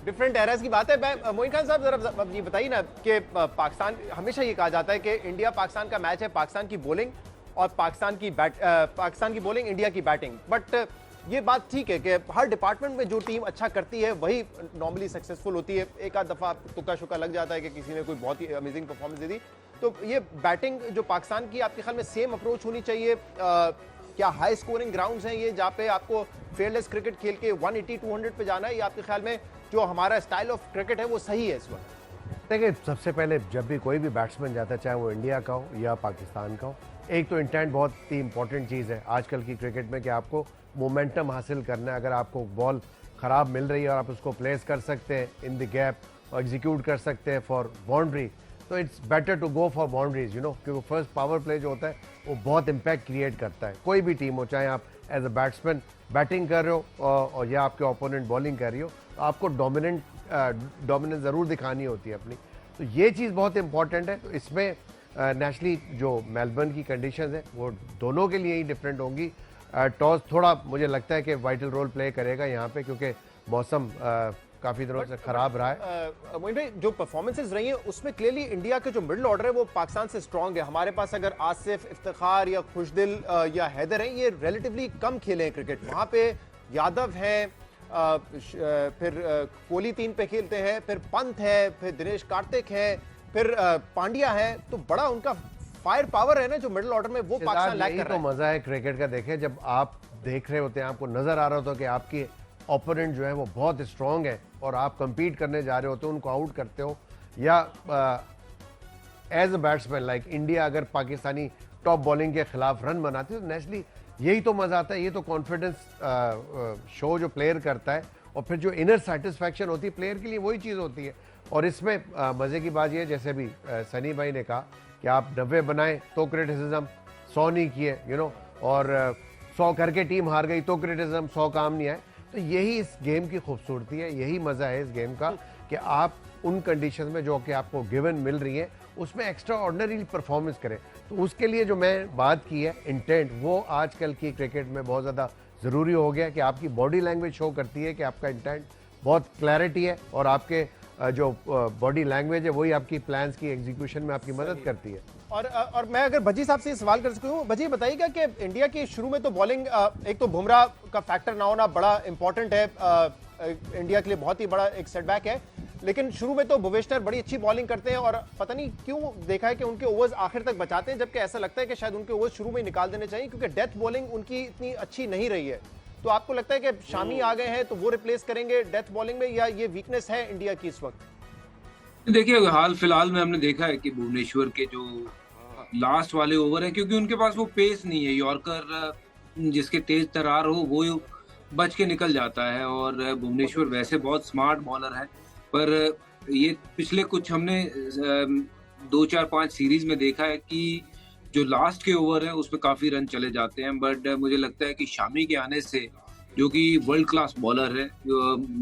डिफरेंट एरास की बात है। मोइन खान साहब जरा ये बताइए ना कि पाकिस्तान, हमेशा ये कहा जाता है कि इंडिया पाकिस्तान का मैच है पाकिस्तान की बॉलिंग और पाकिस्तान की बॉलिंग इंडिया की बैटिंग, बट ये बात ठीक है कि हर डिपार्टमेंट में जो टीम अच्छा करती है वही नॉर्मली सक्सेसफुल होती है। एक आध दफा तुक्का शुक्का लग जाता है कि किसी ने कोई बहुत ही अमेजिंग परफॉर्मेंस दे दी। तो ये बैटिंग जो पाकिस्तान की, आपके ख्याल में सेम अप्रोच होनी चाहिए? क्या हाई स्कोरिंग ग्राउंड्स हैं ये जहाँ पे आपको फेयरलेस क्रिकेट खेल के 180-200 पे जाना है, या आपके ख्याल में जो हमारा स्टाइल ऑफ क्रिकेट है वो सही है इस वक्त? देखिए, सबसे पहले जब भी कोई भी बैट्समैन जाता है, चाहे वो इंडिया का हो या पाकिस्तान का हो, एक तो इंटेंट बहुत ही इंपॉर्टेंट चीज़ है आजकल की क्रिकेट में, कि आपको मोमेंटम हासिल करना है। अगर आपको बॉल ख़राब मिल रही है और आप उसको प्लेस कर सकते हैं इन द गैप और एग्जीक्यूट कर सकते हैं फॉर बाउंड्री, तो it's better to go for boundaries, you know, क्योंकि फर्स्ट पावर प्ले जो होता है वो बहुत इम्पैक्ट क्रिएट करता है। कोई भी टीम हो, चाहे आप एज अ बैट्समैन बैटिंग कर रहे हो और या आपके ओपोनेंट बॉलिंग कर रही हो, तो आपको डोमिनेंस ज़रूर दिखानी होती है अपनी। तो ये चीज़ बहुत इंपॉर्टेंट है। तो इसमें नेशनली जो मेलबर्न की कंडीशंस है वो दोनों के लिए ही डिफरेंट होंगी। टॉस थोड़ा मुझे लगता है कि वाइटल रोल प्ले करेगा यहाँ पे, क्योंकि मौसम काफ़ी दिनों से ख़राब रहा है। मोइन भाई, जो परफॉर्मेंसेस रही हैं उसमें क्लियरली इंडिया के जो मिडिल ऑर्डर है वो पाकिस्तान से स्ट्रांग है। हमारे पास अगर आसिफ, इफ्तिखार या खुशदिल या हैदर हैं, ये रिलेटिवली कम खेले हैं क्रिकेट। वहाँ पे यादव हैं, फिर कोहली 3 पे खेलते हैं, फिर पंत है, फिर दिनेश कार्तिक है, फिर पांड्या है। तो बड़ा उनका फायर पावर है ना जो मिडिल ऑर्डर में, वो पाकिस्तान लैक कर रहा है। तो मजा है क्रिकेट का। देखें, जब आप देख रहे होते हैं, आपको नजर आ रहा होता है कि आपकी ओपोनेंट जो है वो बहुत स्ट्रांग है और आप compete करने जा रहे होते हो, उनको आउट करते हो, या as a batsman like India अगर पाकिस्तानी टॉप बॉलिंग के खिलाफ रन बनाती है तो नेचुरली यही तो मजा आता है, ये तो कॉन्फिडेंस शो जो प्लेयर करता है, और फिर जो इनर सेटिस्फैक्शन होती है प्लेयर के लिए वही चीज़ होती है। और इसमें मज़े की बात ये है, जैसे भी सनी भाई ने कहा कि आप 90 बनाए तो क्रिटिसिज्म, 100 नहीं किए, यू नो, और 100 करके टीम हार गई तो क्रिटिसिज्म, 100 काम नहीं आए। तो यही इस गेम की खूबसूरती है, यही मज़ा है इस गेम का कि आप उन कंडीशन में जो कि आपको गिवन मिल रही हैं उसमें एक्स्ट्रा ऑर्डिनरी परफॉर्मेंस करें। तो उसके लिए जो मैं बात की है इंटेंट, वो आजकल की क्रिकेट में बहुत ज़्यादा ज़रूरी हो गया कि आपकी बॉडी लैंग्वेज शो करती है कि आपका इंटेंट बहुत क्लैरिटी है, और आपके जो बॉडी लैंग्वेज है वही आपकी प्लान्स की एग्जीक्यूशन में आपकी मदद करती है। और मैं अगर भज्जी साहब से ये सवाल कर सकूं, भज्जी बताइएगा कि इंडिया की शुरू में तो बॉलिंग, एक तो बुमराह का फैक्टर ना होना बड़ा इंपॉर्टेंट है, इंडिया के लिए बहुत ही बड़ा एक सेटबैक है, लेकिन शुरू में तो भुवनेश्वर बड़ी अच्छी बॉलिंग करते हैं और पता नहीं क्यों देखा है कि उनके ओवर्स आखिर तक बचाते हैं, जबकि ऐसा लगता है कि शायद उनके ओवर्स शुरू में ही निकाल देने चाहिए क्योंकि डेथ बॉलिंग उनकी इतनी अच्छी नहीं रही है। तो आपको लगता है कि शामी आ गए हैं तो वो रिप्लेस करेंगे डेथ बॉलिंग में, या ये वीकनेस है इंडिया की इस वक्त? देखिए, हाल फिलहाल में हमने देखा है कि भुवनेश्वर के जो लास्ट वाले ओवर है, क्योंकि उनके पास वो पेस नहीं है, यॉर्कर जिसके तेज तरार हो वो बच के निकल जाता है, और भुवनेश्वर वैसे बहुत स्मार्ट बॉलर है, पर ये पिछले कुछ हमने 2-4-5 सीरीज में देखा है कि जो लास्ट के ओवर है उसमें काफी रन चले जाते हैं। बट मुझे लगता है कि शामी के आने से, जो कि वर्ल्ड क्लास बॉलर है,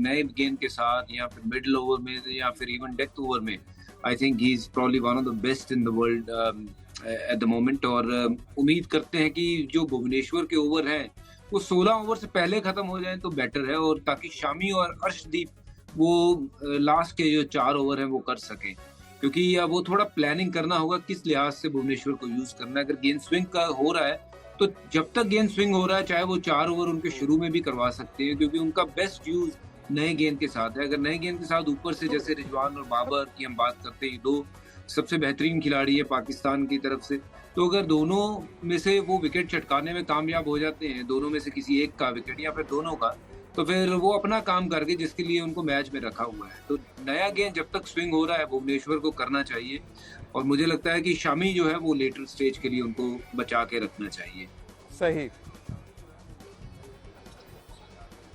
नए गेंद के साथ या फिर मिडिल ओवर में या फिर इवन डेथ ओवर में, I think he is probably one of the best in the world at the moment. और उम्मीद करते हैं कि जो भुवनेश्वर के ओवर हैं वो 16 ओवर से पहले खत्म हो जाए तो बेटर है, और ताकि शामी और अर्शदीप वो लास्ट के जो 4 ओवर हैं वो कर सके, क्योंकि वो थोड़ा प्लानिंग करना होगा किस लिहाज से भुवनेश्वर को यूज करना है। अगर गेंद स्विंग का हो रहा है तो जब तक गेंद स्विंग हो रहा है, चाहे वो 4 ओवर उनके शुरू में भी करवा सकते हैं, क्योंकि उनका बेस्ट यूज नए गेंद के साथ है। अगर नए गेंद के साथ ऊपर से, जैसे रिजवान और बाबर की हम बात करते हैं, 2 सबसे बेहतरीन खिलाड़ी है पाकिस्तान की तरफ से, तो अगर दोनों में से वो विकेट चटकाने में कामयाब हो जाते हैं, दोनों में से किसी एक का विकेट या फिर दोनों का, तो फिर वो अपना काम करके जिसके लिए उनको मैच में रखा हुआ है। तो नया गेंद जब तक स्विंग हो रहा है भुवनेश्वर को करना चाहिए, और मुझे लगता है कि शामी जो है वो लेटर स्टेज के लिए उनको बचा के रखना चाहिए। सही।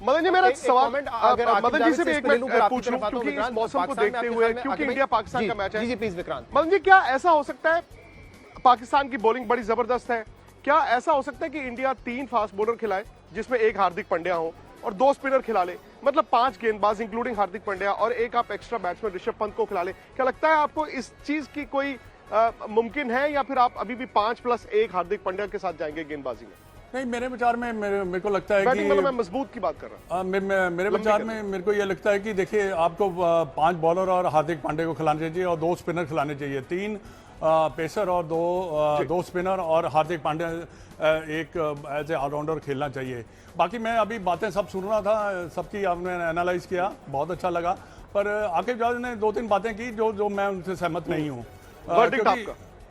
मदन जी, मेरा एक सवाल अगर मदन जी से भी एक पहलू मिनट पर आपकी पूछ लूं, तरफ आता हूं, क्योंकि इस विक्रांत, मौसम को पाकिस्तान में देखते आपके हुए, ख्याल में क्योंकि आगे इंडिया पाकिस्तान का मैच है। जी प्लीज विक्रांत। मदन जी, क्या ऐसा हो सकता है, पाकिस्तान की बॉलिंग बड़ी जबरदस्त है, क्या ऐसा हो सकता है कि इंडिया 3 फास्ट बॉलर खिलाए जिसमें एक हार्दिक पांड्या हो और 2 स्पिनर खिला ले, मतलब 5 गेंदबाज इंक्लूडिंग हार्दिक पांड्या, और एक आप एक्स्ट्रा बैट्समैन ऋषभ पंत को खिला ले? क्या लगता है आपको इस चीज की कोई मुमकिन है, या फिर आप अभी भी 5+1 हार्दिक पांड्या के साथ जाएंगे गेंदबाजी में? नहीं, मेरे विचार में मेरे को लगता है बैटिंग कि मतलब मैं मजबूत की बात कर रहा हूँ। मेरे विचार में मेरे को ये लगता है कि देखिए, आपको 5 बॉलर और हार्दिक पांड्या को खिलाने चाहिए और 2 स्पिनर खिलाने चाहिए, 3 पेसर और 2 स्पिनर, और हार्दिक पांड्या एक एज ए ऑलराउंडर खेलना चाहिए। बाकी मैं अभी बातें सब सुन रहा था, सबकी आपने एनालाइज किया, बहुत अच्छा लगा, पर आकिब जावेद ने 2-3 बातें की जो मैं उनसे सहमत नहीं हूँ।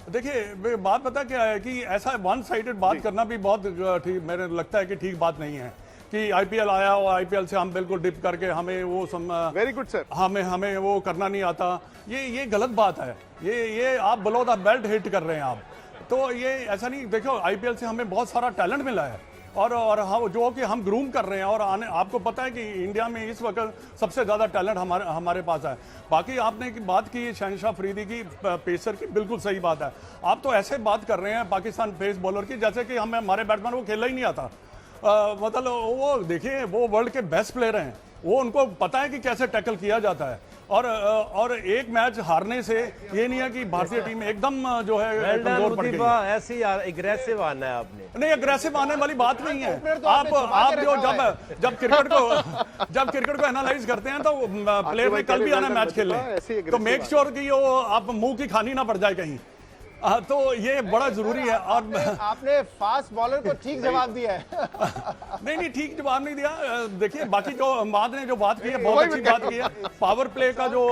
देखिए, बात पता क्या है कि ऐसा वन साइडेड बात करना भी बहुत ठीक, मेरे लगता है कि ठीक बात नहीं है कि आईपीएल आया और आईपीएल से हम बिल्कुल डिप करके हमें वो वेरी गुड सर, हमें वो करना नहीं आता, ये गलत बात है। ये आप बिलो द बेल्ट हिट कर रहे हैं आप, तो ये ऐसा नहीं। देखो, आईपीएल से हमें बहुत सारा टैलेंट मिला है, और हम जो कि हम ग्रूम कर रहे हैं, और आपको पता है कि इंडिया में इस वक्त सबसे ज़्यादा टैलेंट हमारे पास है। बाकी आपने की बात की शहनशाह अफरीदी की, पेसर की, बिल्कुल सही बात है। आप तो ऐसे बात कर रहे हैं पाकिस्तान पेस बॉलर की जैसे कि हमारे बैट्समैन वो खेलना ही नहीं आता। मतलब वो देखिए, वो वर्ल्ड के बेस्ट प्लेयर हैं, वो उनको पता है कि कैसे टैकल किया जाता है, और एक मैच हारने से ये नहीं है कि भारतीय टीम एकदम जो है कमजोर पड़ गई है। ऐसी एग्रेसिव आना है आपने। नहीं, एग्रेसिव आने वाली बात नहीं है। आप जो जब क्रिकेट को एनालाइज करते हैं तो प्लेयर ने कल भी आना मैच खेलने, तो मेक श्योर कि वो आप मुंह की खानी ना पड़ जाए कहीं, तो ये बड़ा जरूरी है। और आपने फास्ट बॉलर को ठीक जवाब दिया है। नहीं, ठीक जवाब नहीं दिया। देखिए, बाकी जो बाद ने जो बात की है, बहुत अच्छी बात की है। पावर प्ले का जो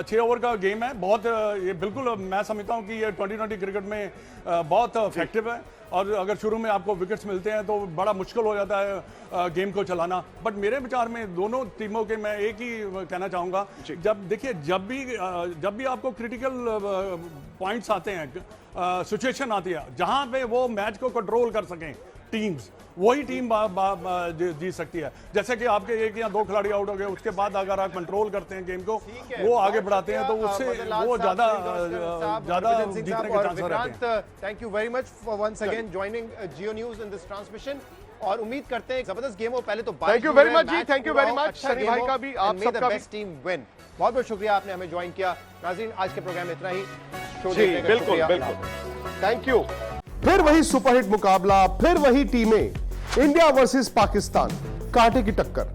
6 ओवर का गेम है, बहुत ये बिल्कुल मैं समझता हूँ कि ये 2020 क्रिकेट में बहुत इफेक्टिव है, और अगर शुरू में आपको विकेट्स मिलते हैं तो बड़ा मुश्किल हो जाता है गेम को चलाना। बट मेरे विचार में दोनों टीमों के मैं एक ही कहना चाहूँगा, जब देखिए जब भी आपको क्रिटिकल पॉइंट्स आते हैं, सिचुएशन आती है जहाँ पे वो मैच को कंट्रोल कर सकें टीम्स, वही टीम जीत सकती है। जैसे कि आपके एक या दो खिलाड़ी आउट हो गए, उसके बाद अगर आप कंट्रोल करते हैं गेम को, वो आगे बढ़ाते हैं, तो उससे वो ज्यादा जीतने के चांस रहते हैं। Thank you very much for once again joining Geo news in this transmission, और उम्मीद करते हैं जबरदस्त गेम हो। पहले तो thank you very much ji, thank you very much Sunny भाई का भी, आप सबका भी बेस्ट टीम विन। बहुत बहुत शुक्रिया आपने हमें ज्वाइन किया। नाज़रीन, आज के प्रोग्राम में इतना ही। जी बिल्कुल बिल्कुल, थैंक यू। फिर वही सुपरहिट मुकाबला, फिर वही टीमें, इंडिया वर्सेस पाकिस्तान, कांटे की टक्कर।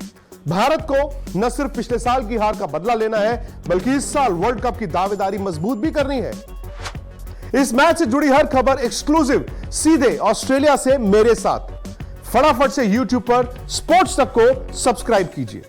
भारत को न सिर्फ पिछले साल की हार का बदला लेना है, बल्कि इस साल वर्ल्ड कप की दावेदारी मजबूत भी करनी है। इस मैच से जुड़ी हर खबर एक्सक्लूसिव सीधे ऑस्ट्रेलिया से मेरे साथ। फटाफट से YouTube पर स्पोर्ट्स तक को सब्सक्राइब कीजिए।